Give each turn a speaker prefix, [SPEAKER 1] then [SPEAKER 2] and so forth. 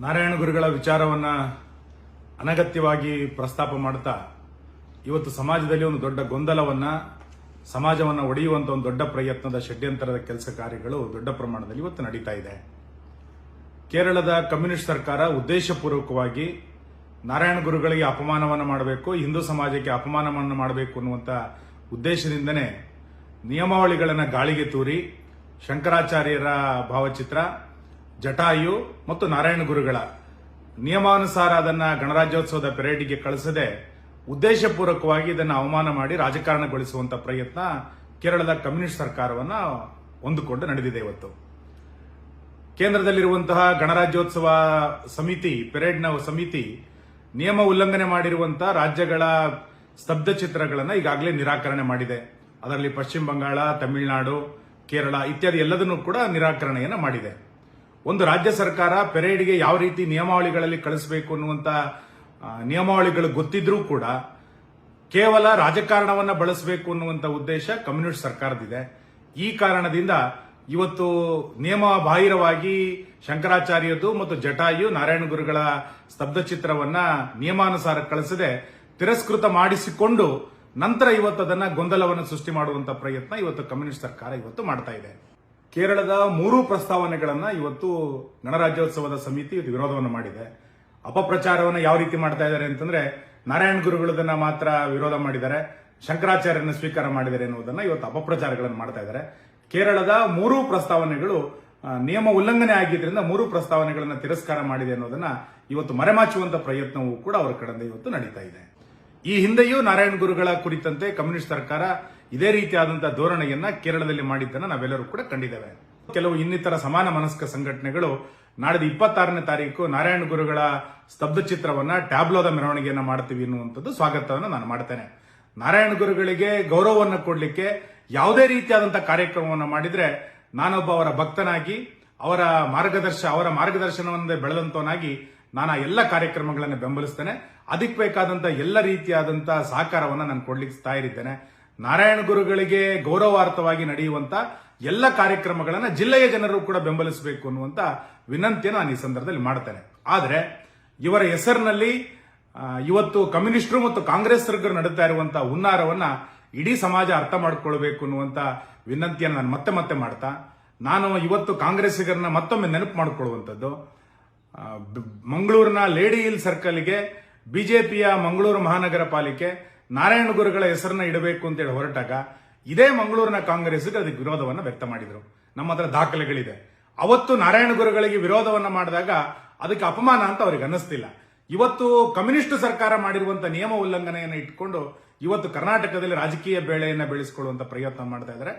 [SPEAKER 1] ನಾರಾಯಣ ಗುರುಗಳ ವಿಚಾರವನ್ನ ಅನಗತ್ಯವಾಗಿ ಪ್ರಸ್ತಾಪ ಮಾಡ್ತಾ ಇವತ್ತು ಸಮಾಜದಲ್ಲಿ ಒಂದು ದೊಡ್ಡ ಗೊಂದಲವನ್ನ ಸಮಾಜವನ್ನ ಒಡೆಯುವಂತ ಒಂದು ದೊಡ್ಡ ಪ್ರಯತ್ನದ ಷಡ್ಯಂತರದ ಕೆಲಸ ಕಾರ್ಯಗಳು ದೊಡ್ಡ ಪ್ರಮಾಣದಲ್ಲಿ ಇವತ್ತು ನಡೀತಾ ಇದೆ. ಕೇರಳದ ಕಮ್ಯುನಿಸ್ಟ್ ಸರ್ಕಾರ ಉದ್ದೇಶಪೂರ್ವಕವಾಗಿ ನಾರಾಯಣ ಗುರುಗಳಿಗೆ ಅಪಮಾನವನ್ನು ಮಾಡಬೇಕು, ಹಿಂದೂ ಸಮಾಜಕ್ಕೆ ಅಪಮಾನವನ್ನು ಮಾಡಬೇಕು ಅನ್ನುವಂತ ಉದ್ದೇಶದಿಂದನೇ ನಿಯಮಾವಳಿಗಳನ್ನು ಗಾಳಿಗೆ ತೂರಿ ಶಂಕರಾಚಾರ್ಯರ ಭಾವಚಿತ್ರ, ಜಟಾಯು ಮತ್ತು ನಾರಾಯಣ ಗುರುಗಳ ನಿಯಮಾನುಸಾರ ಅದನ್ನ ಗಣರಾಜ್ಯೋತ್ಸವದ ಪೆರೇಡ್ಗೆ ಕಳಿಸದೆ ಉದ್ದೇಶಪೂರ್ವಕವಾಗಿ ಇದನ್ನು ಅವಮಾನ ಮಾಡಿ ರಾಜಕಾರಣಗೊಳಿಸುವಂತ ಪ್ರಯತ್ನ ಕೇರಳದ ಕಮ್ಯುನಿಸ್ಟ್ ಸರ್ಕಾರವನ್ನ ಹೊಂದಿಕೊಂಡು ನಡೆದಿದೆ. ಇವತ್ತು ಕೇಂದ್ರದಲ್ಲಿರುವಂತಹ ಗಣರಾಜ್ಯೋತ್ಸವ ಸಮಿತಿ, ಪೆರೇಡ್ನ ಸಮಿತಿ ನಿಯಮ ಉಲ್ಲಂಘನೆ ಮಾಡಿರುವಂತಹ ರಾಜ್ಯಗಳ ಸ್ತಬ್ಧ ಚಿತ್ರಗಳನ್ನು ಈಗಾಗಲೇ ನಿರಾಕರಣೆ ಮಾಡಿದೆ. ಅದರಲ್ಲಿ ಪಶ್ಚಿಮ ಬಂಗಾಳ, ತಮಿಳುನಾಡು, ಕೇರಳ ಇತ್ಯಾದಿ ಎಲ್ಲದನ್ನೂ ಕೂಡ ನಿರಾಕರಣೆಯನ್ನ ಮಾಡಿದೆ. ಒಂದು ರಾಜ್ಯ ಸರ್ಕಾರ ಪೆರೇಡ್ಗೆ ಯಾವ ರೀತಿ ನಿಯಮಾವಳಿಗಳಲ್ಲಿ ಕಳಿಸಬೇಕು ಅನ್ನುವಂತ ನಿಯಮಾವಳಿಗಳು ಗೊತ್ತಿದ್ರೂ ಕೂಡ ಕೇವಲ ರಾಜಕಾರಣವನ್ನ ಬಳಸಬೇಕು ಅನ್ನುವಂತ ಉದ್ದೇಶ ಕಮ್ಯುನಿಸ್ಟ್ ಸರ್ಕಾರದಿದೆ. ಈ ಕಾರಣದಿಂದ ಇವತ್ತು ನಿಯಮ ಬಾಹಿರವಾಗಿ ಶಂಕರಾಚಾರ್ಯದು ಮತ್ತು ಜಟಾಯು ನಾರಾಯಣ ಗುರುಗಳ ಸ್ತಬ್ಧ ಚಿತ್ರವನ್ನ ನಿಯಮಾನುಸಾರ ಕಳಿಸದೆ ತಿರಸ್ಕೃತ ಮಾಡಿಸಿಕೊಂಡು ನಂತರ ಇವತ್ತು ಅದನ್ನ ಗೊಂದಲವನ್ನು ಸೃಷ್ಟಿ ಮಾಡುವಂತ ಪ್ರಯತ್ನ ಇವತ್ತು ಕಮ್ಯುನಿಸ್ಟ್ ಸರ್ಕಾರ ಇವತ್ತು ಮಾಡ್ತಾ ಇದೆ. ಕೇರಳದ 3 ಪ್ರಸ್ತಾವನೆಗಳನ್ನ ಇವತ್ತು ಗಣರಾಜ್ಯೋತ್ಸವದ ಸಮಿತಿ ವಿರೋಧವನ್ನು ಮಾಡಿದೆ. ಅಪಪ್ರಚಾರವನ್ನು ಯಾವ ರೀತಿ ಮಾಡ್ತಾ ಇದ್ದಾರೆ ಅಂತಂದ್ರೆ ನಾರಾಯಣ ಗುರುಗಳದನ್ನ ಮಾತ್ರ ವಿರೋಧ ಮಾಡಿದ್ದಾರೆ, ಶಂಕರಾಚಾರ್ಯರನ್ನು ಸ್ವೀಕಾರ ಮಾಡಿದ್ದಾರೆ ಎನ್ನುವುದನ್ನ ಇವತ್ತು ಅಪಪ್ರಚಾರಗಳನ್ನು ಮಾಡ್ತಾ ಇದ್ದಾರೆ. ಕೇರಳದ 3 ಪ್ರಸ್ತಾವನೆಗಳು ನಿಯಮ ಉಲ್ಲಂಘನೆ ಆಗಿದ್ರಿಂದ 3 ಪ್ರಸ್ತಾವನೆಗಳನ್ನು ತಿರಸ್ಕಾರ ಮಾಡಿದೆ ಅನ್ನೋದನ್ನ ಇವತ್ತು ಮರೆಮಾಚುವಂತ ಪ್ರಯತ್ನವೂ ಕೂಡ ಅವರ ಕಡೆಯಿಂದ ಇವತ್ತು ನಡೀತಾ ಇದೆ. ಈ ಹಿಂದೆಯೂ ನಾರಾಯಣ ಗುರುಗಳ ಕುರಿತಂತೆ ಕಮ್ಯುನಿಸ್ಟ್ ಸರ್ಕಾರ ಇದೇ ರೀತಿಯಾದಂತಹ ಧೋರಣೆಯನ್ನ ಕೇರಳದಲ್ಲಿ ಮಾಡಿದ್ದನ್ನ ನಾವೆಲ್ಲರೂ ಕೂಡ ಕಂಡಿದ್ದೇವೆ. ಕೆಲವು ಇನ್ನಿತರ ಸಮಾನ ಮನಸ್ಕ ಸಂಘಟನೆಗಳು ನಾಡಿದ 26ನೇ ತಾರೀಕು ನಾರಾಯಣ ಗುರುಗಳ ಸ್ತಬ್ಧ ಚಿತ್ರವನ್ನ ಟ್ಯಾಬ್ಲೋದ ಮೆರವಣಿಗೆಯನ್ನ ಮಾಡ್ತೀವಿ ಎನ್ನುವಂಥದ್ದು ಸ್ವಾಗತವನ್ನು ನಾನು ಮಾಡ್ತೇನೆ. ನಾರಾಯಣ ಗುರುಗಳಿಗೆ ಗೌರವವನ್ನು ಕೊಡಲಿಕ್ಕೆ ಯಾವುದೇ ರೀತಿಯಾದಂತಹ ಕಾರ್ಯಕ್ರಮವನ್ನು ಮಾಡಿದ್ರೆ ನಾನೊಬ್ಬ ಅವರ ಭಕ್ತನಾಗಿ ಅವರ ಮಾರ್ಗದರ್ಶನವನ್ನೇ ಬೆಳೆದಂತವನಾಗಿ ನಾನು ಆ ಎಲ್ಲ ಕಾರ್ಯಕ್ರಮಗಳನ್ನು ಬೆಂಬಲಿಸ್ತೇನೆ. ಅದಕ್ಕೆ ಬೇಕಾದಂತಹ ಎಲ್ಲ ರೀತಿಯಾದಂತಹ ಸಹಕಾರವನ್ನು ನಾನು ಕೊಡ್ಲಿಕ್ಕೆ ತಯಾರಿದ್ದೇನೆ. ನಾರಾಯಣ ಗುರುಗಳಿಗೆ ಗೌರವಾರ್ಥವಾಗಿ ನಡೆಯುವಂತ ಎಲ್ಲ ಕಾರ್ಯಕ್ರಮಗಳನ್ನ ಜಿಲ್ಲೆಯ ಜನರು ಕೂಡ ಬೆಂಬಲಿಸಬೇಕು ಅನ್ನುವಂತ ವಿನಂತಿಯನ್ನು ನಾನು ಈ ಸಂದರ್ಭದಲ್ಲಿ ಮಾಡ್ತೇನೆ. ಆದರೆ ಇವರ ಹೆಸರಿನಲ್ಲಿ ಇವತ್ತು ಕಮ್ಯುನಿಸ್ಟರು ಮತ್ತು ಕಾಂಗ್ರೆಸ್ಸರು ನಡುತ್ತಾ ಇರುವಂತಹ ಹುನ್ನಾರವನ್ನ ಇಡೀ ಸಮಾಜ ಅರ್ಥ ಮಾಡಿಕೊಳ್ಬೇಕು ಅನ್ನುವಂತ ವಿನಂತಿಯನ್ನು ನಾನು ಮತ್ತೆ ಮತ್ತೆ ಮಾಡ್ತಾ, ನಾನು ಇವತ್ತು ಕಾಂಗ್ರೆಸ್ಸಿಗರನ್ನ ಮತ್ತೊಮ್ಮೆ ನೆನಪು ಮಾಡಿಕೊಳ್ಳುವಂಥದ್ದು, ಮಂಗಳೂರಿನ ಲೇಡಿ ಹಿಲ್ ಸರ್ಕಲ್ಗೆ ಬಿಜೆಪಿಯ ಮಂಗಳೂರು ಮಹಾನಗರ ಪಾಲಿಕೆ ನಾರಾಯಣ ಗುರುಗಳ ಹೆಸರನ್ನ ಇಡಬೇಕು ಅಂತೇಳಿ ಹೊರಟಾಗ ಇದೇ ಮಂಗಳೂರಿನ ಕಾಂಗ್ರೆಸ್ಗೆ ಅದಕ್ಕೆ ವಿರೋಧವನ್ನು ವ್ಯಕ್ತ ಮಾಡಿದ್ರು. ನಮ್ಮ ಹತ್ರ ದಾಖಲೆಗಳಿದೆ. ಅವತ್ತು ನಾರಾಯಣ ಗುರುಗಳಿಗೆ ವಿರೋಧವನ್ನ ಮಾಡಿದಾಗ ಅದಕ್ಕೆ ಅಪಮಾನ ಅಂತ ಅವ್ರಿಗೆ ಅನ್ನಿಸ್ತಿಲ್ಲ. ಇವತ್ತು ಕಮ್ಯುನಿಸ್ಟ್ ಸರ್ಕಾರ ಮಾಡಿರುವಂತಹ ನಿಯಮ ಉಲ್ಲಂಘನೆಯನ್ನು ಇಟ್ಕೊಂಡು ಇವತ್ತು ಕರ್ನಾಟಕದಲ್ಲಿ ರಾಜಕೀಯ ಬೇಳೆಯನ್ನ ಬೆಳೆಸಿಕೊಳ್ಳುವಂತ ಪ್ರಯತ್ನ ಮಾಡ್ತಾ ಇದ್ದಾರೆ.